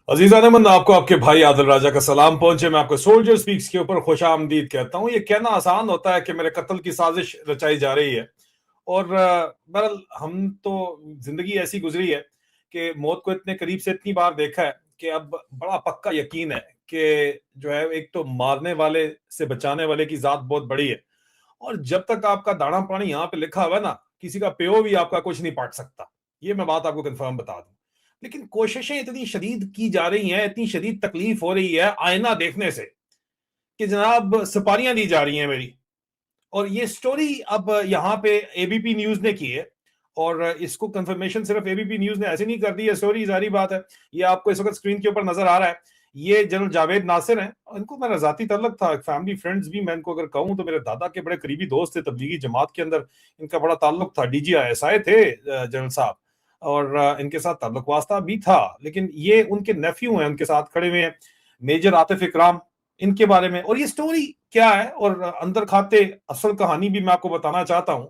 अजीजा नमन, आपको आपके भाई आदिल राजा का सलाम पहुंचे। मैं आपको सोल्जर स्पीक्स के ऊपर खुश आमदीद कहता हूं। ये कहना आसान होता है कि मेरे कत्ल की साजिश रचाई जा रही है। और बहरहाल हम तो जिंदगी ऐसी गुजरी है कि मौत को इतने करीब से इतनी बार देखा है कि अब बड़ा पक्का यकीन है कि जो है, एक तो मारने वाले से बचाने वाले की जात बहुत बड़ी है। और जब तक आपका दाना पानी यहाँ पे लिखा हुआ है ना, किसी का प्यो भी आपका कुछ नहीं पाट सकता। ये मैं बात आपको कंफर्म बता दूं। लेकिन कोशिशें इतनी शदीद की जा रही हैं, इतनी शदीद तकलीफ हो रही है आईना देखने से कि जनाब सुपारियां दी जा रही हैं मेरी। और ये स्टोरी अब यहाँ पे एबीपी न्यूज ने की है। और इसको कंफर्मेशन सिर्फ एबीपी न्यूज ने ऐसे नहीं कर दी है, स्टोरी जारी बात है। ये आपको इस वक्त स्क्रीन के ऊपर नजर आ रहा है। ये जनरल जावेद नासिर हैं। इनको मेरा जाती ताल्लुक था, फैमिली फ्रेंड्स भी मैं इनको अगर कहूं तो मेरे दादा के बड़े करीबी दोस्त थे, तबलीगी जमात के अंदर इनका बड़ा ताल्लुक था। डीजीआईएसआई थे जनरल साहब। और इनके साथ ताल्लुक वास्ता भी था। लेकिन ये उनके नेफ्यू हैं, उनके साथ खड़े हुए हैं मेजर आतिफ इकराम। इनके बारे में और ये स्टोरी क्या है और अंदर खाते असल कहानी भी मैं आपको बताना चाहता हूं।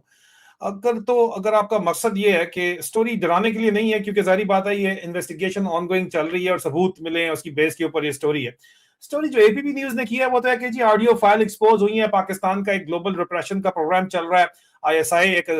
अगर आपका मकसद ये है कि स्टोरी डराने के लिए नहीं है, क्योंकि जारी बात है ये इन्वेस्टिगेशन ऑनगोइंग चल रही है और सबूत मिले हैं उसकी बेस के ऊपर ये स्टोरी है। स्टोरी जो एबीपी न्यूज ने किया है वो तो है कि जी ऑडियो फाइल एक्सपोज हुई है, पाकिस्तान का एक ग्लोबल रिप्रेशन का प्रोग्राम चल रहा है। आईएसआई एक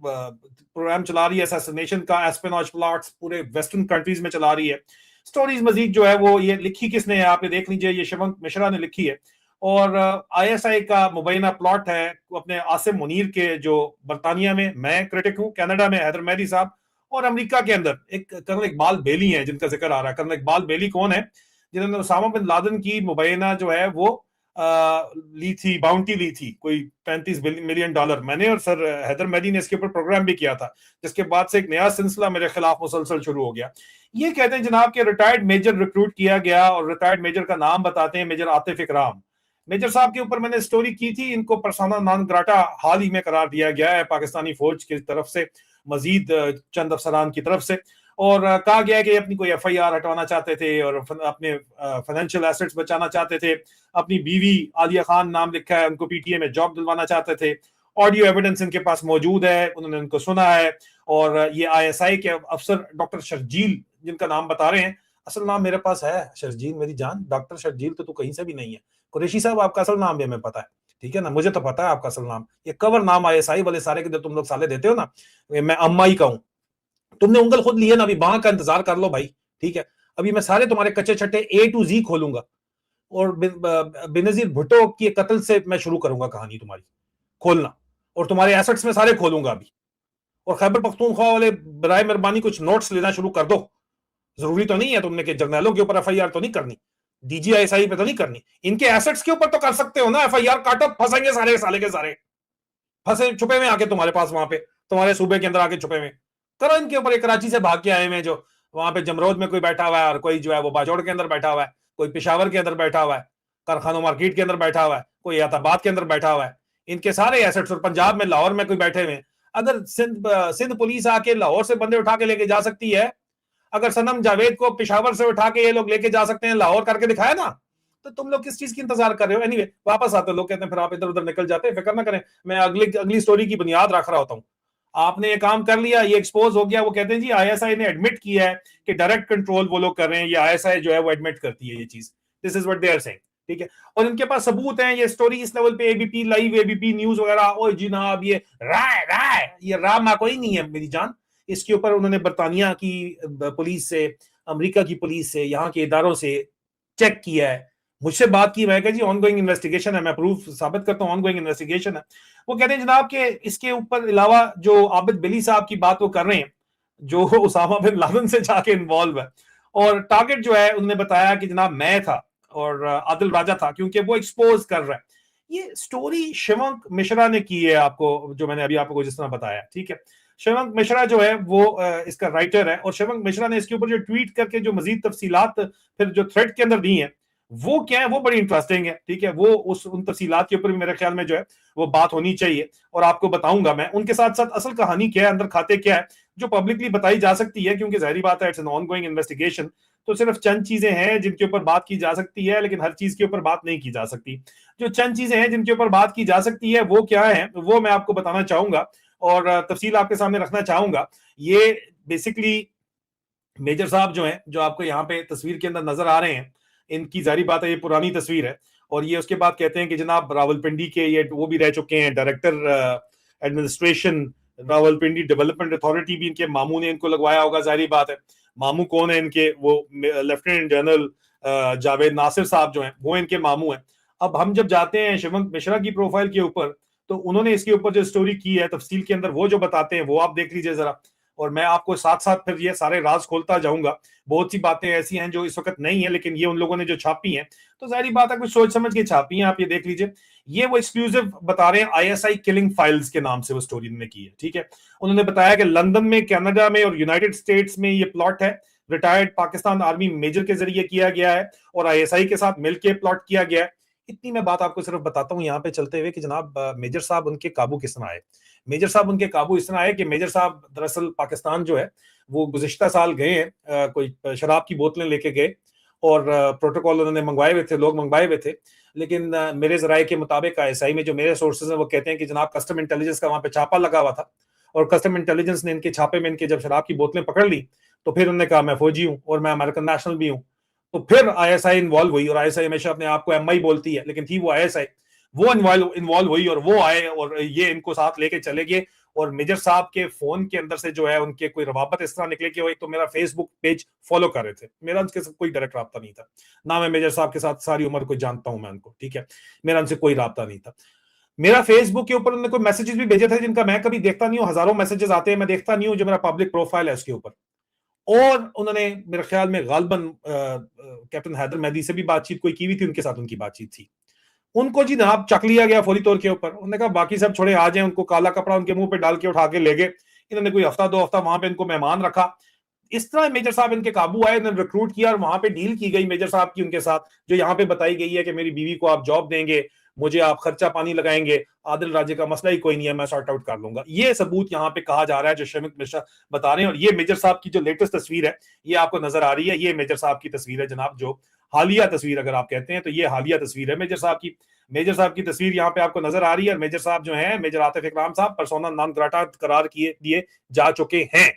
प्रोग्राम चला रही है असैसिनेशन का, एस्पेनॉज प्लॉट्स पूरे वेस्टर्न कंट्रीज में चला रही है। स्टोरीज मजीद जो है वो ये लिखी किसने है, आप ये देख लीजिए, ये शिवंक मिश्रा ने लिखी है। और आईएसआई का मुबैना प्लॉट है अपने आसिम मुनीर के, जो बरतानिया में मैं क्रिटिक हूं, कनाडा में हैदर मेहदी साहब, और अमेरिका के अंदर एक कर्नल इकबाल बेली है जिनका जिक्र आ रहा है। कर्नल इकबाल बेली कौन है? जिन्होंने उसामा बिन लादेन की मुबैना जो है वो ली थी, बाउंटी ली थी कोई $35 मिलियन। मैंने और सर हैदर मेहदी ने इसके ऊपर प्रोग्राम भी किया था, जिसके बाद से एक नया सिलसिला मेरे खिलाफ मुसलसल शुरू हो गया। ये कहते हैं जनाब के रिटायर्ड मेजर रिक्रूट किया गया, और रिटायर्ड मेजर का नाम बताते हैं मेजर आतिफ इकराम। मेजर साहब के ऊपर मैंने स्टोरी की थी, इनको पर्सोना नॉन ग्राटा हाल ही में करार दिया गया है पाकिस्तानी फौज की तरफ से, मजीद चंद अफसरान की तरफ से। और कहा गया है कि अपनी कोई एफआईआर हटवाना चाहते थे और अपने फाइनेंशियल एसेट्स बचाना चाहते थे। अपनी बीवी आलिया खान नाम लिखा है, उनको पीटीए में जॉब दिलवाना चाहते थे। ऑडियो एविडेंस इनके पास मौजूद है, उन्होंने उनको सुना है। और ये आईएसआई के अफसर डॉक्टर शर्जील जिनका नाम बता रहे हैं, असल नाम मेरे पास है शर्जील मेरी जान, डॉक्टर शर्जील तो तू कहीं से भी नहीं है। कुरैशी साहब आपका असल नाम भी हमें पता है, ठीक है ना, मुझे तो पता है आपका असल नाम। ये कवर नाम आईएसआई वाले सारे के तुम लोग साले देते हो ना, मैं अम्मा ही कहूं। तुमने उंगल खुद ली है ना, अभी बां का इंतजार कर लो भाई, ठीक है। अभी मैं सारे तुम्हारे कच्चे छट्टे ए टू जी खोलूंगा, और बेनजीर भुट्टो की कत्ल से मैं शुरू करूंगा कहानी तुम्हारी खोलना, और तुम्हारे एसेट्स में सारे खोलूंगा अभी। और खैबर पख्तूनख्वा वाले बराए मेहरबानी कुछ नोट्स लेना शुरू कर दो। जरूरी तो नहीं है तुमने कि जर्नैलों के ऊपर एफआईआर तो नहीं करनी, डीजीआईएसआई पे तो नहीं करनी, इनके एसेट्स के ऊपर तो कर सकते हो ना एफआईआर। काटो, फंसेंगे सारे साले के सारे, फंसे छुपे में आके तुम्हारे पास, वहां पे तुम्हारे सूबे के अंदर आके छुपे में करो इनके ऊपर। एक कराची से भाग के आए हैं जो वहां पे जमरोद में कोई बैठा हुआ है, और कोई जो है वो बाजौड़ के अंदर बैठा हुआ है, कोई पिशावर के अंदर बैठा हुआ है, कारखानों मार्केट के अंदर बैठा हुआ है, कोई एताबाद के अंदर बैठा हुआ है। इनके सारे एसेट्स, और पंजाब में लाहौर में कोई बैठे हुए हैं। अगर सिंध पुलिस आके लाहौर से बंदे उठा के लेके जा सकती है, अगर सनम जावेद को पिशावर से उठा के ये लोग लेके जा सकते हैं, लाहौर करके दिखाया ना, तो तुम लोग किस चीज की इंतजार कर रहे हो? एनीवे, वापस आते लोग कहते हैं फिर आप इधर उधर निकल जाते हैं, फिक्र ना करें, मैं अगली अगली स्टोरी की बुनियाद रख रहा होता हूँ। आपने ये काम कर लिया, ये एक्सपोज हो गया। वो कहते हैं जी आईएसआई ने एडमिट किया है कि डायरेक्ट कंट्रोल वो लोग कर रहे हैं, ये आईएसआई जो है वो एडमिट करती है ये चीज। This is what they are saying, ठीक है। और इनके पास सबूत हैं, ये स्टोरी इस लेवल पे एबीपी लाइव, एबीपी न्यूज वगैरह, ओ जनाब ये राय राय, ये रामा कोई नहीं है मेरी जान। इसके ऊपर उन्होंने बरतानिया की पुलिस से, अमेरिका की पुलिस से, यहाँ के इदारों से चेक किया है, मुझसे बात की। मैं कहा जी ऑनगोइंग इन्वेस्टिगेशन है, मैं प्रूफ साबित करता हूँ ऑनगोइंग इन्वेस्टिगेशन है। वो कहते हैं जनाब के इसके ऊपर अलावा जो आबिद बिली साहब की बात वो कर रहे हैं, जो उसामा बिन लादेन से जाके इन्वॉल्व है, और टारगेट जो है उन्होंने बताया कि जनाब मैं था और आदिल राजा था, क्योंकि वो एक्सपोज कर रहा है। ये स्टोरी शिवंक मिश्रा ने की है, आपको जो मैंने अभी आपको जिस तरह बताया, ठीक है। शिवंक मिश्रा जो है वो इसका राइटर है, और शिवंक मिश्रा ने इसके ऊपर जो ट्वीट करके जो मजीद तफसीलात फिर जो थ्रेड के अंदर दी है, वो क्या है, वो बड़ी इंटरेस्टिंग है, ठीक है। वो उन तफसीलात के ऊपर भी मेरे ख्याल में जो है वो बात होनी चाहिए, और आपको बताऊंगा मैं उनके साथ साथ असल कहानी क्या है, अंदर खाते क्या है, जो पब्लिकली बताई जा सकती है, क्योंकि जाहिर बात है इट्स एन ऑनगोइंग इन्वेस्टिगेशन। तो सिर्फ चंद चीजें हैं जिनके ऊपर बात की जा सकती है, लेकिन हर चीज के ऊपर बात नहीं की जा सकती। जो चंद चीजें हैं जिनके ऊपर बात की जा सकती है वो क्या है, वो मैं आपको बताना चाहूंगा और तफसील आपके सामने रखना चाहूंगा। ये बेसिकली मेजर साहब जो हैं, जो आपको यहाँ पे तस्वीर के अंदर नजर आ रहे हैं, इनकी जारी बात है ये पुरानी तस्वीर है। और ये उसके बाद कहते हैं कि जनाब रावलपिंडी के ये वो भी रह चुके हैं director administration, Rawalpindi development authority भी इनके मामू ने इनको लगवाया होगा, जारी बात है। मामू कौन है इनके? वो लेफ्टिनेंट जनरल जावेद नासिर साहब जो हैं, वो इनके मामू हैं। अब हम जब जाते हैं शिवंत मिश्रा की प्रोफाइल के ऊपर, तो उन्होंने इसके ऊपर जो स्टोरी की है तफसील के अंदर, वो जो बताते हैं वो आप देख लीजिए जरा। और मैं आपको साथ साथ फिर ये सारे राज खोलता जाऊंगा। बहुत सी बातें ऐसी हैं जो इस वक्त नहीं है, लेकिन ये उन लोगों ने जो छापी हैं, तो जाहिर बात है कुछ सोच समझ के छापी हैं, आप ये देख लीजिए। ये वो एक्सक्लूसिव बता रहे हैं, आईएसआई किलिंग फाइल्स के नाम से वो स्टोरी उन्होंने की है, ठीक है। उन्होंने बताया कि लंदन में, कनाडा में और यूनाइटेड स्टेट्स में ये प्लॉट है, रिटायर्ड पाकिस्तान आर्मी मेजर के जरिए किया गया है और आईएसआई के साथ मिलकर प्लॉट किया गया है। इतनी मैं बात आपको सिर्फ बताता हूं यहाँ पे चलते हुए कि जनाब मेजर साहब उनके काबू किस तरह आए। मेजर साहब उनके काबू इस तरह आए कि मेजर साहब दरअसल पाकिस्तान जो है वो गुज़िश्ता साल गए हैं, कोई शराब की बोतलें लेके गए और प्रोटोकॉल उन्होंने मंगवाए हुए थे, लोग मंगवाए हुए थे। लेकिन मेरे जराये के मुताबिक आईएसआई में जो मेरे सोर्सेज हैं वो कहते हैं कि जनाब कस्टम इंटेलिजेंस का वहां पे छापा लगा हुआ था और कस्टम इंटेलिजेंस ने इनके छापे में इनके जब शराब की बोतलें पकड़ ली, तो फिर उन्होंने कहा मैं फौजी हूं और मैं अमेरिकन नेशनल भी हूं। तो फिर आईएसआई इन्वॉल्व हुई, और आईएसआई हमेशा अपने आप को एमआई बोलती है, लेकिन थी वो आईएसआई। वो इन्वॉल्व हुई और वो आए और ये इनको साथ लेके चले गए। और मेजर साहब के फोन के अंदर से जो है उनके कोई रवाबत इस तरह निकले कि वो एक तो मेरा फेसबुक पेज फॉलो कर रहे थे, मेरा उनके साथ कोई डायरेक्ट रहा नहीं था ना, मैं मेजर साहब के साथ सारी उम्र को जानता हूं मैं उनको, ठीक है, मेरा उनसे कोई रहा नहीं था। मेरा फेसबुक के ऊपर उन्होंने कोई मैसेजेस भी भेजे थे जिनका मैं कभी देखता नहीं हूँ, हजारों मैसेजेस आते हैं, मैं देखता नहीं हूँ, जो मेरा पब्लिक प्रोफाइल है उसके ऊपर। और उन्होंने मेरे ख्याल में गालबन कैप्टन हैदर मेहदी से भी बातचीत कोई की हुई थी, उनके साथ उनकी बातचीत थी। उनको जी जनाब चक लिया गया फौरी तौर के ऊपर। उन्होंने कहा बाकी सब छोड़े आ जाए, उनको काला कपड़ा उनके मुंह पे डाल के उठा के ले गए। इन्होंने कोई हफ्ता 2 हफ्ता वहां पे इनको मेहमान रखा। इस तरह मेजर साहब इनके काबू आए, इन्होंने रिक्रूट किया और वहां पे डील की गई मेजर साहब की उनके साथ, जो यहाँ पे बताई गई है कि मेरी बीवी को आप जॉब देंगे, मुझे आप खर्चा पानी लगाएंगे, आदिल राजे का मसला ही कोई नहीं है, मैं सॉर्ट आउट कर लूंगा। ये सबूत यहाँ पे कहा जा रहा है जो शमित मिश्रा बता रहे हैं। और ये मेजर साहब की जो लेटेस्ट तस्वीर है ये आपको नजर आ रही है, ये मेजर साहब की तस्वीर है जनाब, जो हालिया तस्वीर अगर आप कहते हैं तो ये हालिया तस्वीर है मेजर साहब की। मेजर साहब की तस्वीर यहाँ पे आपको नजर आ रही है। और मेजर साहब जो है, मेजर आतिफ इकराम साहब पर्सोना नॉन ग्राटा करार किए दिए जा चुके हैं,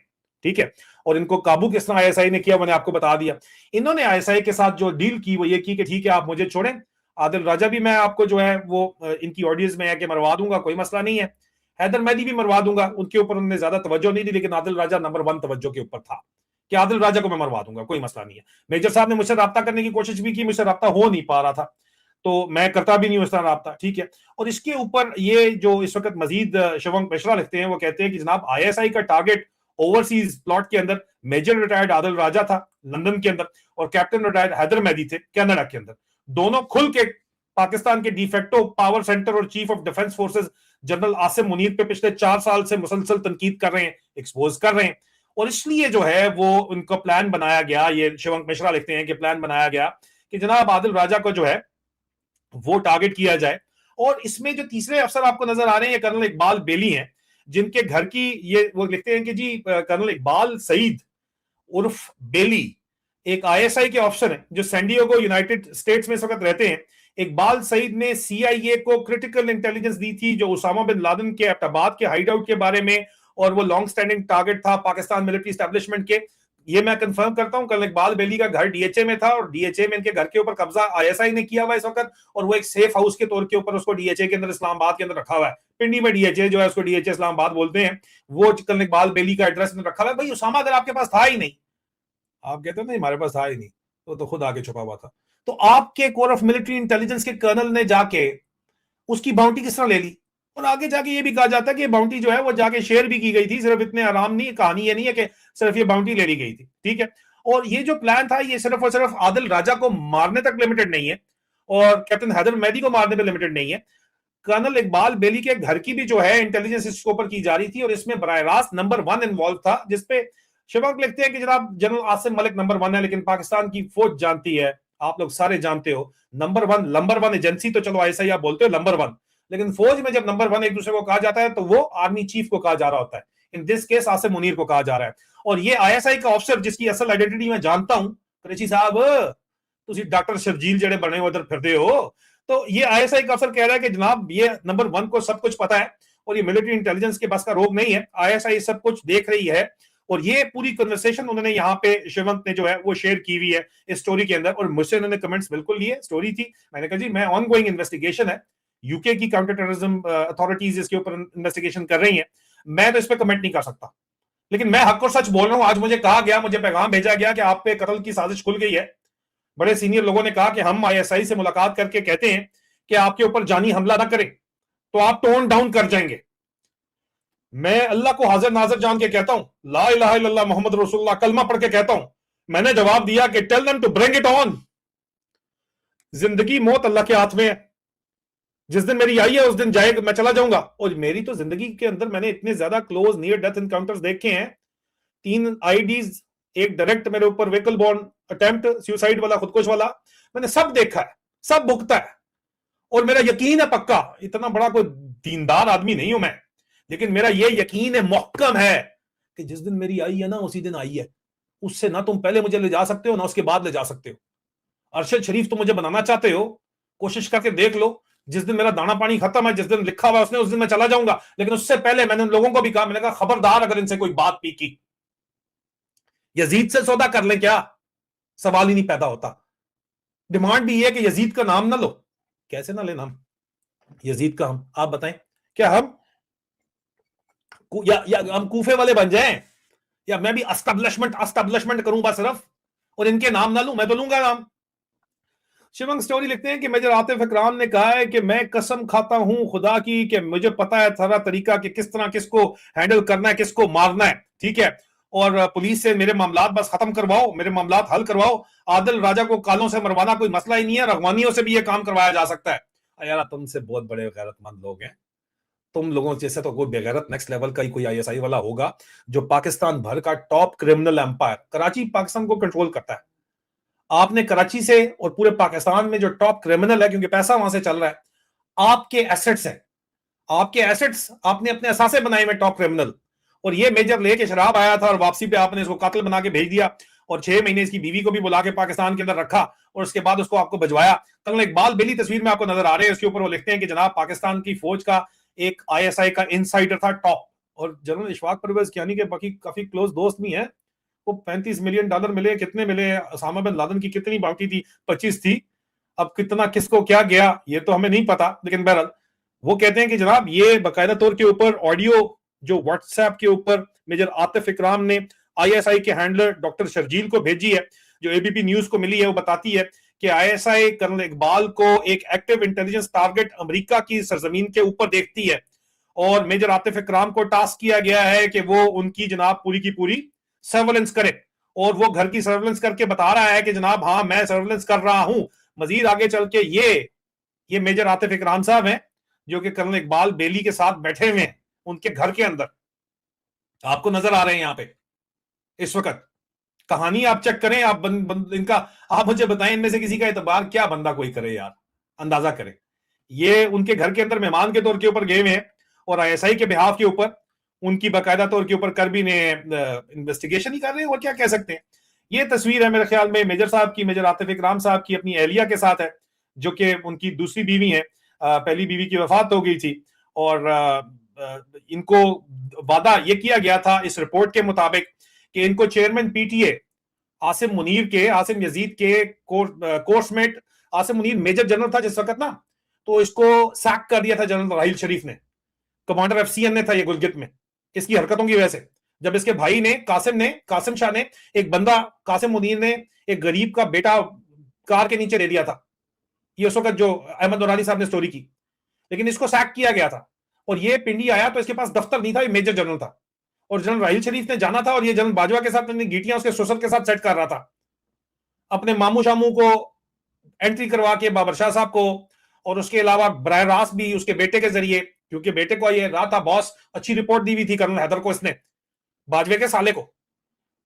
ठीक है। और इनको काबू किस तरह आईएसआई ने किया मैंने आपको बता दिया। इन्होंने आईएसआई के साथ जो डील की वो ये की कि ठीक है आप मुझे छोड़ें, आदिल राजा भी मैं आपको जो है वो इनकी ऑडियंस में है कि मरवा दूंगा, कोई मसला नहीं है, हैदर मेहदी भी मरवा दूंगा। उनके ऊपर उन्होंने ज्यादा तवज्जो नहीं दी, लेकिन आदिल राजा नंबर 1 तवज्जो के ऊपर था कि आदिल राजा को मैं मरवा दूंगा, कोई मसला नहीं है। मेजर साहब ने मुझसे रब्ता करने की कोशिश भी की, मुझसे रब्ता हो नहीं पा रहा था, तो मैं करता भी नहीं उस तरह रब्ता, ठीक है। और इसके ऊपर ये जो इस वक्त मजीद शिवंग मिश्रा लिखते हैं, वो कहते हैं कि जनाब आईएसआई का टारगेट ओवरसीज प्लॉट के अंदर मेजर रिटायर्ड आदिल राजा था लंदन के अंदर, और कैप्टन रिटायर्ड हैदर मेहदी थे कनाडा के अंदर। दोनों खुल के पाकिस्तान के डिफेक्टो पावर सेंटर और chief of defence forces general Asim Munir पे पिछले 4 साल से मुसलसल तनकीद कर रहे हैं, एक्सपोज कर रहे हैं। और इसलिए जो है वो उनका प्लान बनाया गया, ये शिवंग मिश्रा लिखते हैं कि प्लान बनाया गया कि जनाब आदिल राजा को जो है वो टारगेट किया जाए। और इसमें जो तीसरे अफसर आपको नजर आ रहे हैं ये कर्नल इकबाल बेली हैं, जिनके घर की ये वो लिखते हैं कि जी कर्नल इकबाल सईद उर्फ बेली एक आईएसआई के ऑफिसर हैं जो सैन डिएगो यूनाइटेड स्टेट्स में इस वक्त रहते हैं। इकबाल सईद ने सीआईए को क्रिटिकल इंटेलिजेंस दी थी जो उसामा बिन लादेन के एबटाबाद के हाइडआउट के बारे में, और वो लॉन्ग स्टैंडिंग टारगेट था पाकिस्तान मिलिट्री एस्टेब्लिशमेंट के। ये मैं कंफर्म करता हूं, कर्नल इकबाल बेली का घर डीएचए में था और डीएचए में इनके घर के ऊपर कब्जा आईएसआई ने किया हुआ इस वक्त, और वो एक सेफ हाउस के तौर के ऊपर उसको डीएचए के अंदर इस्लामाबाद के अंदर रखा हुआ है। पिंडी में डीएचए जो है उसको डीएचए इस्लामाबाद बोलते हैं, वो कर्नल इकबाल बेली का एड्रेस रखा हुआ है। भाई उसामा अगर आपके पास था ही नहीं, आप कहते हो नहीं हमारे पास था ही नहीं, तो खुद आके छुपा हुआ था, तो आपके कोर ऑफ मिलिट्री इंटेलिजेंस के कर्नल ने जाके उसकी बाउंटी किस तरह ले ली। और आगे जाके ये भी कहा जाता है कि बाउंटी जो है वो जाके शेयर भी की गई थी, सिर्फ इतने आराम नहीं, कहानी ये नहीं है कि सिर्फ ये बाउंटी ले ली गई थी, ठीक है। और ये जो प्लान था ये सिर्फ और सिर्फ आदिल राजा को मारने तक लिमिटेड नहीं है और कैप्टन हैदर मेहदी को मारने पर लिमिटेड नहीं है। कर्नल इकबाल बेली के घर की भी जो है इंटेलिजेंस इसके ऊपर की जा रही थी, और इसमें बराह रास्त नंबर 1 इन्वॉल्व था, जिसपे शबाक लिखते हैं कि जनाब जनरल आसिम मलिक नंबर 1 है, लेकिन पाकिस्तान की फौज जानती है, आप लोग सारे जानते हो, नंबर 1 एजेंसी तो चलो ऐसा ही आप बोलते हो नंबर 1, लेकिन फौज में जब नंबर 1 एक दूसरे को कहा जाता है तो वो आर्मी चीफ को कहा जा रहा होता है। In this case Asim Munir को कहा जा रहा है। और ये आईएसआई का ऑफिसर जिसकी असल आइडेंटिटी मैं जानता हूं, कुरैशी साहब तुसी डॉक्टर शर्जील जेड़े बने हो उधर फिरदे हो, तो ये आईएसआई का अफसर कह रहा है कि जनाब ये नंबर 1 को सब कुछ पता है और ये मिलिट्री इंटेलिजेंस के बस का रोग नहीं है, आईएसआई सब कुछ देख रही है और ये पूरी कन्वर्सेशन उन्होंने यहाँ पे शिवंत ने जो है वो शेयर की हुई है इस स्टोरी के अंदर, और मुझसे उन्होंने कमेंट्स बिल्कुल लिए। स्टोरी थी, मैंने कहा जी मैं ऑन गोइंग इन्वेस्टिगेशन है, यूके की काउंटर टेररिज्म अथॉरिटीज इसके ऊपर इन्वेस्टिगेशन कर रही हैं, मैं तो इस पर कमेंट नहीं कर सकता। लेकिन मैं हक और सच बोल रहा हूं। आज मुझे कहा गया, मुझे पैगाम भेजा गया कि आप पे कत्ल की साजिश खुल गई है। बड़े सीनियर लोगों ने कहा कि हम आईएसआई से मुलाकात करके कहते हैं कि आपके ऊपर जानी हमला ना करें तो आप टोन डाउन कर जाएंगे। मैं अल्लाह को हाजिर नाजिर जान के कहता हूं, ला इलाहा इल्लल्लाह मोहम्मद रसूलुल्लाह कलमा पढ़ के कहता हूं। मैंने जवाब दिया कि tell them to bring it on. जिंदगी मौत अल्लाह के हाथ में है, जिस दिन मेरी आई है उस दिन जाएगा, मैं चला जाऊंगा। और मेरी तो जिंदगी के अंदर मैंने इतने ज्यादा क्लोज नियर डेथ इनकाउंटर्स देखे हैं, 3 आईडीज, एक डायरेक्ट मेरे ऊपर व्हीकल बॉर्न अटेम्प्ट, सुसाइड वाला, खुदकुश वाला, मैंने सब देखा है, सब भुगता है। और मेरा यकीन है पक्का, इतना बड़ा कोई दीनदार आदमी नहीं हूं मैं, लेकिन मेरा ये यकीन है, मुहक्कम है, कि जिस दिन मेरी आई है ना उसी दिन आई है। उससे ना तुम पहले मुझे ले जा सकते हो ना उसके बाद ले जा सकते हो। अरशद शरीफ तो मुझे बनाना चाहते हो, कोशिश करके देख लो। जिस दिन मेरा दाना पानी खत्म है, जिस दिन लिखा हुआ उसने, उस दिन मैं चला जाऊंगा। लेकिन उससे पहले मैंने उन लोगों को भी कहा, मैंने कहा खबरदार अगर इनसे कोई बात पी की, यजीद से सौदा कर ले क्या, सवाल ही नहीं पैदा होता। डिमांड भी है कि यजीद का नाम ना लो। कैसे ना लेना हम यजीद का? हम आप बताएं, क्या हम या हम कूफे वाले बन जाएं, या मैं भी अस्टैब्लिशमेंट करूं बस सिर्फ, और इनके नाम ना लूं? मैं तो लूंगा नाम। शिवंग स्टोरी लिखते हैं कि मेजर आतिफ इकराम ने कहा है कि मैं कसम खाता हूं खुदा की कि मुझे पता है सारा तरीका कि किस तरह किसको हैंडल करना है, किसको मारना है, ठीक है। और पुलिस से मेरे मामलात बस खत्म करवाओ, मेरे मामलात हल करवाओ। आदिल राजा को कालों से मरवाना कोई मसला ही नहीं है, रगवानियों से भी ये काम करवाया जा सकता है। यार तुमसे बहुत बड़े गैरतमंद लोग हैं, तुम लोगों जैसे तो कोई बेगैरत नेक्स्ट लेवल का ही कोई आईएसआई वाला होगा जो पाकिस्तान भर का top criminal empire, Karachi Pakistan को कंट्रोल करता है। आपने कराची से और पूरे पाकिस्तान में जो टॉप क्रिमिनल है, क्योंकि पैसा वहां से चल रहा है, आपके एसेट्स हैं, आपके एसेट्स आपने अपने असासे बनाए हुए टॉप क्रिमिनल। और ये मेजर लेके शराब आया था और वापसी पे आपने इसको कातिल बना के भेज दिया, और 6 महीने इसकी बीवी को भी बुला के पाकिस्तान के अंदर रखा, और उसके बाद उसको आपको भिजवाया। कल इकबाल बेली तस्वीर में आपको नजर आ रहे हैं, उसके ऊपर वो लिखते हैं कि जनाब पाकिस्तान की फौज का एक आईएसआई का इनसाइडर था टॉप, और जनरल इशफाक परवेज कियानी के बाकी काफी क्लोज दोस्त भी हैं। वो $35 मिलियन मिले, कितने मिले, उसामा बिन लादेन की कितनी बाकी थी, 25 थी। अब कितना किसको क्या गया ये तो हमें नहीं पता, लेकिन बहरहाल वो कहते हैं कि जनाब ये बाकायदा तौर के ऊपर ऑडियो जो व्हाट्सएप के ऊपर मेजर आतिफ इकराम ने आईएसआई के हैंडलर डॉक्टर शर्जील को भेजी है, जो एबीपी न्यूज को मिली है, वो बताती है कि आईएसआई कर्नल इकबाल को एक एक्टिव इंटेलिजेंस टारगेट अमेरिका की सरजमीन के ऊपर देखती है, और मेजर आतिफ इकराम को टास्क किया गया है कि वो उनकी जनाब पूरी की पूरी सर्वेलेंस करे। और वो घर की सर्वेलेंस करके बता रहा है कि जनाब हाँ मैं सर्वेलेंस कर रहा हूं। मजीद आगे चल के ये मेजर आतिफ इकराम साहब हैं जो कि कर्नल इकबाल बेली के साथ बैठे हुए हैं उनके घर के अंदर, आपको नजर आ रहे हैं यहां पे इस वक्त। कहानी आप चेक करें, आप इनका आप मुझे बताएं, इनमें से किसी का एतबार क्या बंदा कोई करे यार, अंदाजा करें। ये उनके घर के अंदर मेहमान के तौर के ऊपर गए हुए हैं, और आईएसआई के बिहाफ के ऊपर उनकी बाकायदा तौर के ऊपर करबी ने इन्वेस्टिगेशन ही कर रहे हैं, और क्या कह सकते हैं। ये तस्वीर है मेरे ख्याल में मेजर साहब की, मेजर आतिफ इकराम साहब की अपनी एहलिया के साथ है, जो कि उनकी दूसरी बीवी है। पहली बीवी की वफात हो गई थी, और इनको वादा ये किया गया था इस रिपोर्ट के मुताबिक कि इनको चेयरमैन पीटीए आसिम मुनीर के, आसिम यजीद के coursemate, Asim Munir major general था जिस वक्त ना, तो इसको सैक कर दिया था जनरल राहिल शरीफ ने, कमांडर एफसीएन ने था ये गुलगित में, इसकी हरकतों की वजह से। जब इसके भाई ने कासिम शाह ने एक बंदा, कासिम मुनीर ने एक गरीब का बेटा कार के नीचे ले लिया था, ये उस वक्त जो अहमद नूरानी साहब ने स्टोरी की, लेकिन इसको सैक किया गया था। और ये पिंडी आया तो इसके पास दफ्तर नहीं था, ये मेजर जनरल था, और जनरल राहिल शरीफ ने जाना था, और ये जनरल बाजवा के साथ गीटियां उसके ससुर के साथ सेट कर रहा था, अपने मामू शामू को एंट्री करवा के, बाबर शाह साहब को, और उसके अलावा बराह रास्त भी उसके बेटे के जरिए, क्योंकि बेटे को ये रहा था बॉस, अच्छी रिपोर्ट दी हुई थी कर्नल हैदर को इसने, बाजवे के साले को,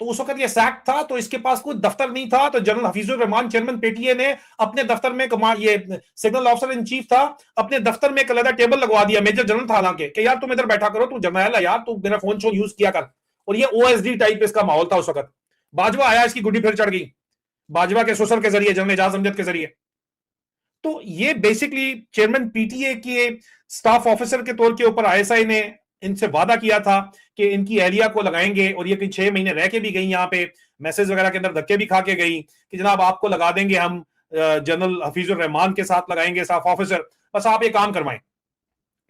तो उस वक्त ये सैक था, तो इसके पास कोई दफ्तर नहीं था। तो general Hafeezur Rahman chairman PTA ने अपने दफ्तर में, ये सिग्नल ऑफिसर इन चीफ था, अपने दफ्तर में एक अलग टेबल लगवा दिया, मेजर जनरल था हालांकि, कि यार तुम इधर बैठा करो, तू जर्नल है यार, तू मेरा फोन शो यूज किया कर। और ये ओएसडी टाइप इसका माहौल था उस वक्त। बाजवा आया, इसकी गुड्डी फिर चढ़ गई, बाजवा के ससुर के जरिए, जनरल एजाज अमजद के जरिए। तो ये बेसिकली चेयरमैन पीटीए के स्टाफ ऑफिसर के तौर के ऊपर आईएसआई ने इनसे वादा किया था कि इनकी एहलिया को लगाएंगे, और ये 6 महीने रह के भी गई यहाँ पे, मैसेज वगैरह के अंदर धक्के भी खा के गई कि जनाब आपको लगा देंगे हम, जनरल हफीजुर रहमान के साथ लगाएंगे स्टाफ ऑफिसर, बस आप ये काम करवाएं।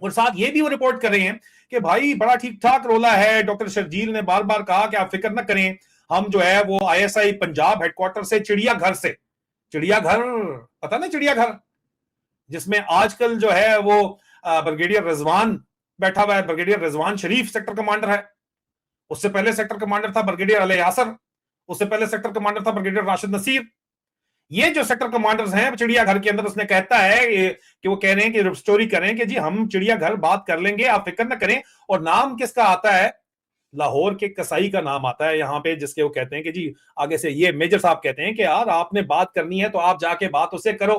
और साथ ये भी वो रिपोर्ट कर रहे हैं कि भाई बड़ा ठीक ठाक रोला है। डॉक्टर शर्जील ने बार बार कहा कि आप फिक्र न करें, हम जो है वो ISI पंजाब हेडक्वार्टर से चिड़ियाघर पता ना, चिड़ियाघर जिसमें आजकल जो है वो ब्रिगेडियर रिजवान बैठा हुआ है, ब्रिगेडियर रिजवान शरीफ सेक्टर कमांडर है, उससे पहले सेक्टर कमांडर था ब्रिगेडियर अली यासर, उससे पहले सेक्टर कमांडर था ब्रिगेडियर राशिद नसीर। ये जो सेक्टर कमांडर्स हैं चिड़ियाघर के अंदर, उसने कहता है कि वो कह रहे हैं कि स्टोरी करें कि जी हम चिड़ियाघर बात कर लेंगे, आप फिक्र न करें। और नाम किसका आता है? लाहौर के कसाई का नाम आता है यहाँ पे, जिसके वो कहते हैं कि जी आगे से ये मेजर साहब कहते हैं कि यार आपने बात करनी है तो आप जाके बात उससे करो,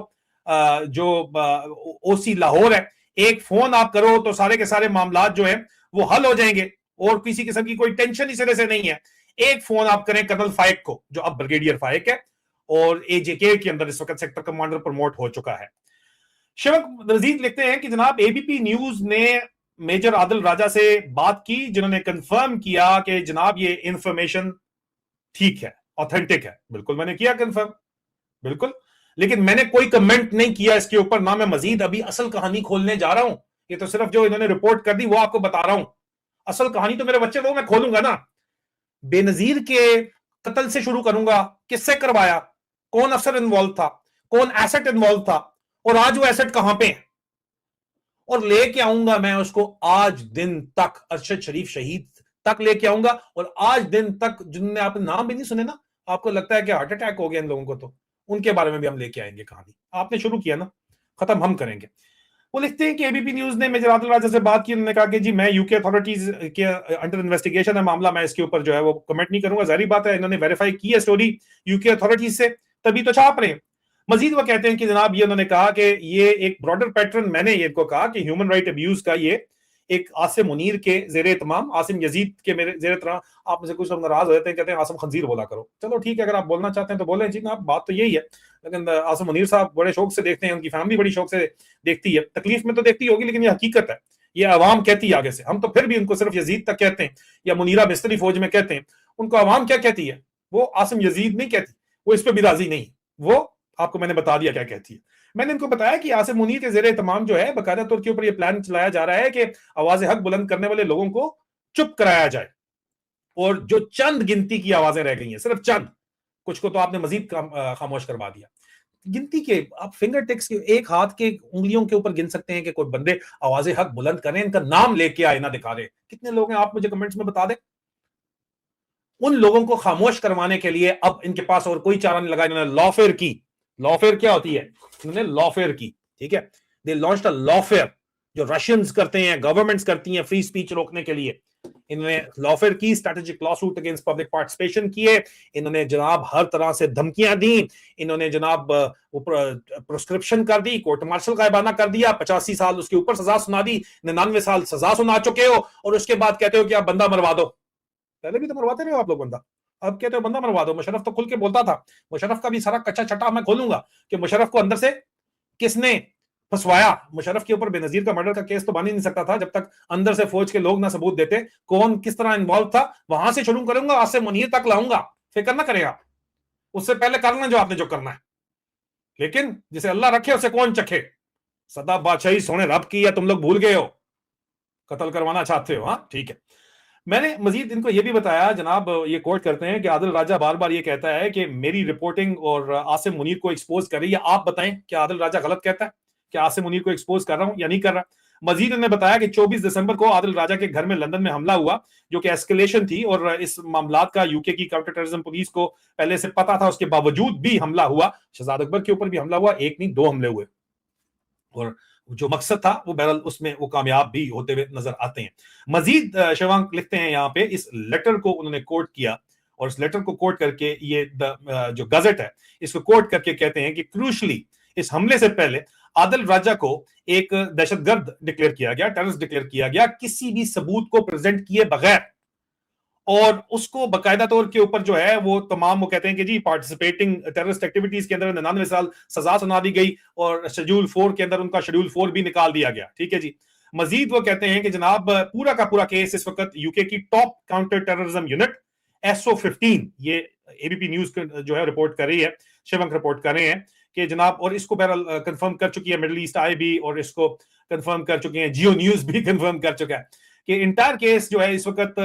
जो OC लाहौर है, एक फोन आप करो तो सारे के सारे मामला जो है वो हल हो जाएंगे, और किसी किस्म की कोई टेंशन इस तरह से नहीं है। एक फोन आप करें कर्नल फाइक को, जो अब ब्रिगेडियर फाइक है, और AJK के अंदर इस वक्त सेक्टर कमांडर प्रमोट हो चुका है। शिवक रजीद लिखते हैं कि जनाब ABP न्यूज ने मेजर आदिल राजा से बात की, जिन्होंने कंफर्म किया कि जनाब ये इंफॉर्मेशन ठीक है, ऑथेंटिक है। बिल्कुल मैंने किया कंफर्म, बिल्कुल, लेकिन मैंने कोई कमेंट नहीं किया इसके ऊपर, ना मैं मजीद अभी असल कहानी खोलने जा रहा हूं। ये तो सिर्फ जो इन्होंने रिपोर्ट कर दी वो आपको बता रहा हूं, असल कहानी तो मेरे बच्चे वो मैं खोलूंगा ना। बेनजीर के कत्ल से शुरू करूंगा, किससे करवाया, कौन अफसर इन्वॉल्व था, कौन एसेट इन्वॉल्व था, और आज वो एसेट कहां पे है, और लेके आऊंगा मैं उसको आज दिन तक, अरशद शरीफ शहीद तक लेके आऊंगा। और आज दिन तक जिनने आपने नाम भी नहीं सुने ना, आपको लगता है कि हार्ट अटैक हो गया इन लोगों को, तो उनके बारे में भी हम लेके आएंगे कहानी। आपने शुरू किया ना, खत्म हम करेंगे। वो लिखते हैं कि ABP न्यूज ने मेजर आदिल राजा से बात की, उन्होंने कहा कि जी मैं UK अथॉरिटीज के अंडर इन्वेस्टिगेशन है मामला, मैं इसके ऊपर जो है वो कमेंट नहीं करूंगा। जारी बात है इन्होंने वेरीफाई की है स्टोरी UK अथॉरिटीज से, तभी तो छाप रहे हैं। मजीद वो कहते हैं कि जनाब ये उन्होंने कहा कि ये एक ब्रॉडर पैटर्न, मैंने ये को कहा कि ह्यूमन राइट अब्यूज का ये एक आसिम मुनीर के जेर तमाम, आसिम यजीद के मेरे जेर तमाम, आप मुझे कुछ लोग नाराज हो जाते हैं, कहते हैं आसिम खंजीर बोला करो। चलो ठीक है, अगर आप बोलना चाहते हैं तो बोलें जी ना, बात तो यही है। लेकिन आसिम मुनीर साहब बड़े शौक से देखते हैं, उनकी फैमिली बड़ी शौक से देखती है, तकलीफ में तो देखती होगी, लेकिन ये हकीकत है, ये अवाम कहती है आगे से। हम तो फिर भी उनको सिर्फ यजीद तक कहते हैं, या मुनीरा बिस्तरी फौज में कहते हैं, उनको अवाम क्या कहती है, वो आसिम यजीद नहीं कहती, वो इस पर भी राजी नहीं, वो आपको मैंने बता दिया क्या कहती है। मैंने इनको बताया कि आसिम मुनीर के जेर तमाम जो है बाकायदा तौर के ऊपर ये प्लान चलाया जा रहा है कि आवाज हक बुलंद करने वाले लोगों को चुप कराया जाए, और जो चंद गिनती की आवाजें रह गई हैं, सिर्फ चंद, कुछ को तो आपने मजीद खामोश करवा दिया। गिनती के आप फिंगर टिप्स के एक हाथ के उंगलियों के ऊपर गिन सकते हैं कि कोई बंदे आवाज हक बुलंद करें, इनका नाम लेके आए ना दिखा रहे। कितने लोग हैं आप मुझे कमेंट्स में बता दें। उन लोगों को खामोश करवाने के लिए अब इनके पास और कोई चारा नहीं लगा, इन्होंने लॉफेयर की। लॉफेयर क्या होती है? इन्होंने लॉफेयर की, ठीक है, दे लॉन्च्ड अ लॉफेयर, जो रशियंस करते हैं, गवर्नमेंट्स करती हैं फ्री स्पीच रोकने के लिए। इन्होंने लॉफेयर की, strategic law suit against public participation किए, इन्होंने जनाब हर तरह से धमकियां दी, इन्होंने जनाब प्रोस्क्रिप्शन कर दी, कोर्ट मार्शल गायबाना कर दिया, 85 साल उसके ऊपर सजा सुना दी, 99 साल सजा सुना चुके हो, और उसके बाद कहते हो कि आप बंदा मरवा दो। पहले भी तो मरवाते रहे हो आप लोग बंदा, अब कहते हो बंदा मरवा दो। मुशर्रफ तो खुल के बोलता था, मुशर्रफ का भी सारा कच्चा छटा मैं खोलूंगा कि मुशर्रफ को अंदर से किसने फंसवाया। मुशर्रफ के ऊपर बेनजीर का मर्डर का केस तो बन ही नहीं सकता था जब तक अंदर से फौज के लोग ना सबूत देते कौन किस तरह इन्वॉल्व था। वहां से शुरू करूंगा, आसिम मुनीर तक लाऊंगा, फिक्र ना करेगा, उससे पहले करना जो आपने जो करना है। लेकिन जिसे अल्लाह रखे उसे कौन चखे, सदा बादशाही सोने रब की है, तुम लोग भूल गए हो, कत्ल करवाना चाहते हो। हाँ ठीक है। मैंने मजीद इनको ये भी बताया, जनाब ये कोट करते हैं कि आदिल राजा बार बार ये कहता है कि मेरी रिपोर्टिंग और आसिम मुनीर को एक्सपोज कर रही है। आप बताएं क्या आदिल राजा गलत कहता है कि आसिम मुनीर को एक्सपोज कर रहा हूं या नहीं कर रहा। मजीद इन्होंने बताया कि 24 दिसंबर को आदिल राजा के घर में लंदन में हमला हुआ, जो कि एस्केलेशन थी, और इस मामला का यूके की काउंटर टेररिज्म पुलिस को पहले से पता था, उसके बावजूद भी हमला हुआ। शहजाद अकबर के ऊपर भी हमला हुआ, एक नहीं 2 हमले हुए, और जो मकसद था वो बहरहाल उसमें वो कामयाब भी होते हुए नजर आते हैं। मजीद शिवांक लिखते हैं यहाँ पे, इस लेटर को उन्होंने कोट किया, और इस लेटर को कोट करके ये जो गजट है इसको कोट करके कहते हैं कि क्रूशली इस हमले से पहले आदिल राजा को एक दहशतगर्द डिक्लेयर किया गया, टेररिस्ट डिक्लेयर किया गया, किसी भी सबूत को प्रेजेंट किए बगैर, और उसको बाकायदा तौर के ऊपर जो है वो तमाम वो कहते हैं कि जी पार्टिसिपेटिंग टेररिस्ट एक्टिविटीज के अंदर 99 साल सजा सुना दी गई, और शेड्यूल 4 के अंदर उनका शेड्यूल 4 भी निकाल दिया गया। ठीक है जी। मजीद वो कहते हैं कि जनाब पूरा का पूरा केस इस वक्त यूके की top counter terrorism unit SO15, ये एबीपी न्यूज जो है रिपोर्ट कर रही है, शिवंक रिपोर्ट कर रहे हैं कि जनाब, और इसको बहरहाल कंफर्म कर चुकी है मिडिल ईस्ट आई भी, और इसको कंफर्म कर चुके हैं जियो न्यूज भी कंफर्म कर चुका है कि इंटायर केस जो है इस वक्त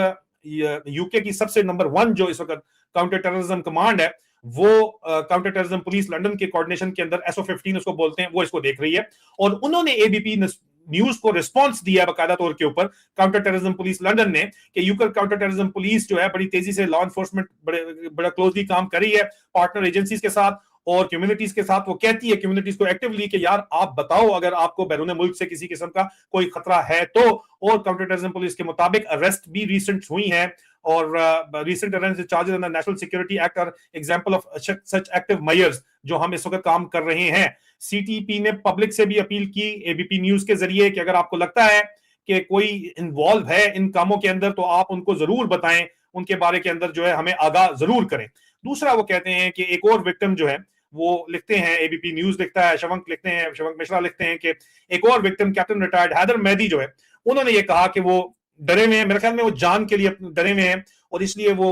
यूके की सबसे नंबर 1 जो इस वक्त काउंटर टेररिज्म कमांड है, वो काउंटर टेररिज्म पुलिस लंदन के कोऑर्डिनेशन के अंदर SO15 उसको बोलते हैं, वो इसको देख रही है। और उन्होंने एबीपी न्यूज को रिस्पांस दिया बकायदा तौर के ऊपर काउंटर टेररिज्म पुलिस लंदन ने कि यूके काउंटर टेररिज्म पुलिस जो है बड़ी तेजी से लॉ एनफोर्समेंट बड़ा क्लोजली काम कर रही है पार्टनर एजेंसीज के साथ और कम्युनिटीज के साथ। वो कहती है कम्युनिटीज को एक्टिवली कि यार आप बताओ अगर आपको बैरून मुल्क से किसी किस्म का कोई खतरा है तो। और काउंटर टेररिज्म पुलिस के मुताबिक अरेस्ट भी रिसेंट हुई हैं, और recent arrest charges under national security act are example of such active measures जो हम इस वक्त काम कर रहे हैं। सीटीपी ने पब्लिक से भी अपील की एबीपी न्यूज के जरिए कि अगर आपको लगता है कि कोई इन्वॉल्व है इन कामों के अंदर तो आप उनको जरूर बताएं, उनके बारे के अंदर जो है हमें आगाह जरूर करें। दूसरा वो कहते हैं कि एक और विक्टिम जो है, वो लिखते हैं, एबीपी न्यूज लिखता है, शवंक लिखते हैं, शवंक मिश्रा लिखते हैं कि एक और victim captain retired Haider Mehdi जो है, उन्होंने ये कहा कि वो डरे हुए हैं, मेरे ख्याल में वो जान के लिए डरे हुए हैं और इसलिए वो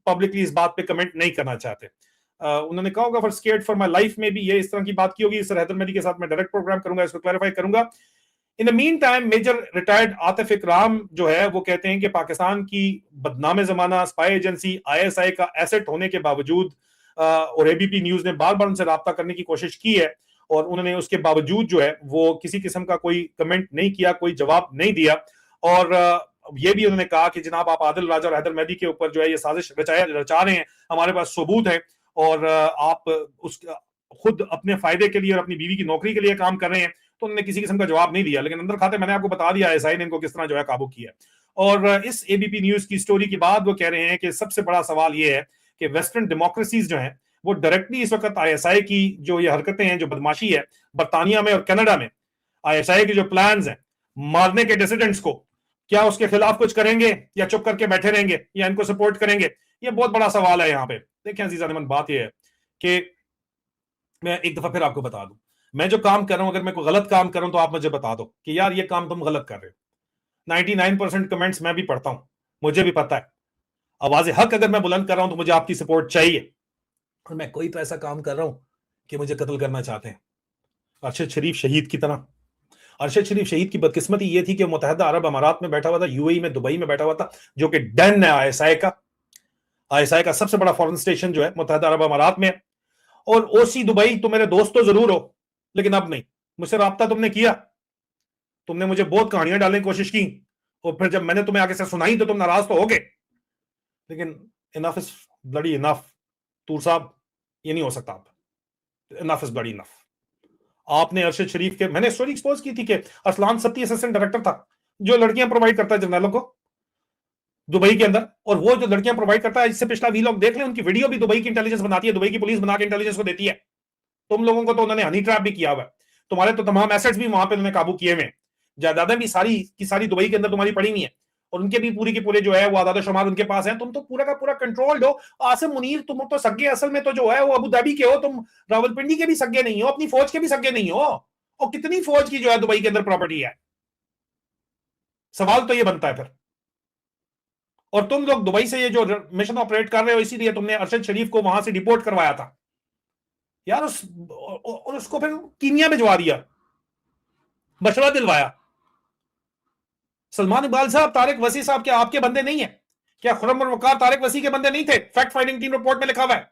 पब्लिकली इस बात पे कमेंट नहीं करना चाहते। उन्होंने कहा होगा for scared for my life में भी ये इस तरह की बात की होगी। सर हैदर मेहदी के साथ मैं डायरेक्ट प्रोग्राम करूंगा, इसको क्लैरिफाई करूंगा। In the meantime major retired Atif Ikram जो है वो कहते हैं कि पाकिस्तान की बदनामे जमाना स्पाई एजेंसी ISI का एसेट होने के बावजूद, और एबीपी न्यूज ने बार बार उनसे राब्ता करने की कोशिश की है और उन्होंने उसके बावजूद जो है वो किसी किस्म का कोई कमेंट नहीं किया, कोई जवाब नहीं दिया। और ये भी उन्होंने कहा कि जनाब आप आदिल राजा और हैदर मेहदी के ऊपर जो है ये साजिश रचा रहे हैं, हमारे पास सबूत है और आप उस खुद अपने फायदे के लिए और अपनी बीवी की नौकरी के लिए काम कर रहे हैं। तो उन्होंने किसी किस्म का जवाब नहीं दिया, लेकिन अंदर खाते मैंने आपको बता दिया ISI ने इनको किस तरह जो है काबू किया। और इस एबीपी न्यूज की स्टोरी के बाद वो कह रहे हैं कि सबसे बड़ा सवाल ये है कि वेस्टर्न डेमोक्रेसीज जो हैं वो डायरेक्टली इस वक्त ISI की जो ये हरकतें हैं, जो बदमाशी है बरतानिया में और कनाडा में, ISI के जो प्लान्स हैं मारने के डिसिडेंट्स को, क्या उसके खिलाफ कुछ करेंगे या चुप करके बैठे रहेंगे या इनको सपोर्ट करेंगे? ये बहुत बड़ा सवाल है यहाँ पे। देखिए अजीज़ अरमान, बात ये है कि मैं एक दफा फिर आपको बता दूं, मैं जो काम कर रहा हूं अगर मैं कोई गलत काम कर रहा हूं तो आप मुझे बता दो कि यार ये काम तुम गलत कर रहे हो। 99% कमेंट्स मैं भी पढ़ता हूं, मुझे भी पता है आवाज हक अगर मैं बुलंद कर रहा हूं तो मुझे आपकी सपोर्ट चाहिए। और मैं कोई तो ऐसा काम कर रहा हूं कि मुझे कत्ल करना चाहते हैं, अरशद शरीफ शहीद की तरह। अरशद शरीफ शहीद की बदकिस्मती ये थी कि मुत्तहिदा अरब अमारात में बैठा हुआ था, UAE में, दुबई में बैठा हुआ था, जो कि डन है ISI का सबसे बड़ा फॉरेन स्टेशन जो है मुत्तहिदा अरब अमारात में। और OC दुबई तो मेरे दोस्त तो जरूर हो, लेकिन अब नहीं। मुझसे राब्ता तुमने किया, तुमने मुझे बहुत कहानियां डालने की कोशिश की और फिर जब मैंने तुम्हें आगे से सुनाई तो तुम नाराज तो हो गए, लेकिन इनफ इज ब्लडी इनफ। तूर साहब ये नहीं हो सकता, आप इनफ इज ब्लडी इनफ। आपने अरशद शरीफ के, मैंने स्टोरी एक्सपोज की थी कि अरसलान सत्ती असिस्टेंट डायरेक्टर था जो लड़कियां प्रोवाइड करता है जर्नलों को दुबई के अंदर, और वो जो लड़कियां प्रोवाइड करता है, इससे पिछला वीलॉग देख लें, उनकी वीडियो भी दुबई की इंटेलिजेंस बनाती है, दुबई की पुलिस बना के इंटेलिजेंस को देती है। तुम लोगों को तो उन्होंने हनी ट्रैप भी किया हुआ है, तुम्हारे तो तमाम एसेट्स भी वहां पे उन्होंने काबू किए हुए, जायदादें भी सारी की सारी दुबई के अंदर तुम्हारी पड़ी हुई है, और उनके भी पूरी के पूरे जो है वो आदाद शुमार उनके पास है। तुम तो पूरा का पूरा कंट्रोल्ड हो। आसिम मुनीर तुम तो सगे असल में तो जो है वो अबू धाबी के हो, तुम रावलपिंडी के भी सगे नहीं हो, अपनी फौज के भी सगे नहीं हो। और कितनी फौज की जो है दुबई के अंदर प्रॉपर्टी है, सवाल तो ये बनता है फिर। और तुम लोग दुबई से ये जो मिशन ऑपरेट कर रहे हो, इसीलिए तुमने अरशद शरीफ को वहां से डिपोर्ट करवाया था यार, और उसको फिर कीनिया भिजवा दिया, मशवरा दिलवाया। सलमान इकबाल साहब, तारिक वसी साहब क्या आपके बंदे नहीं है? क्या खुर्रम और वकार तारिक वसी के बंदे नहीं थे? फैक्ट फाइंडिंग टीम रिपोर्ट में लिखा हुआ है।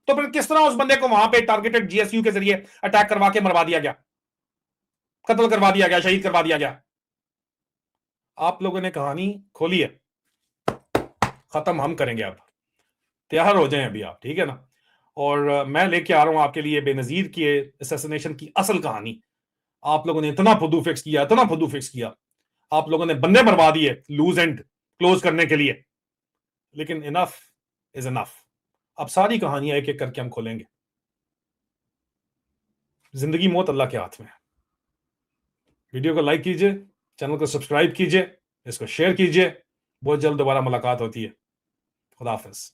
तो फिर किस तरह उस बंदे को वहां पे टारगेटेड GSU के जरिए अटैक करवा के मरवा दिया गया, कत्ल करवा दिया गया, शहीद करवा दिया गया? आप लोगों ने कहानी खोली है, खत्म हम करेंगे। अब तैयार हो जाएं अभी आप, ठीक है ना? और मैं लेके आ रहा हूं आपके लिए बेनजीर की असैसिनेशन की असल कहानी। आप लोगों ने इतना फुदू फिक्स किया, इतना फुदू फिक्स किया, आप लोगों ने बंदे मरवा दिए लूज एंड क्लोज करने के लिए, लेकिन इनफ इज इनफ। अब सारी कहानियां एक एक करके हम खोलेंगे। जिंदगी मौत अल्लाह के हाथ में है। वीडियो को लाइक कीजिए, चैनल को सब्सक्राइब कीजिए, इसको शेयर कीजिए। बहुत जल्द दोबारा मुलाकात होती है। खुदा हाफिज।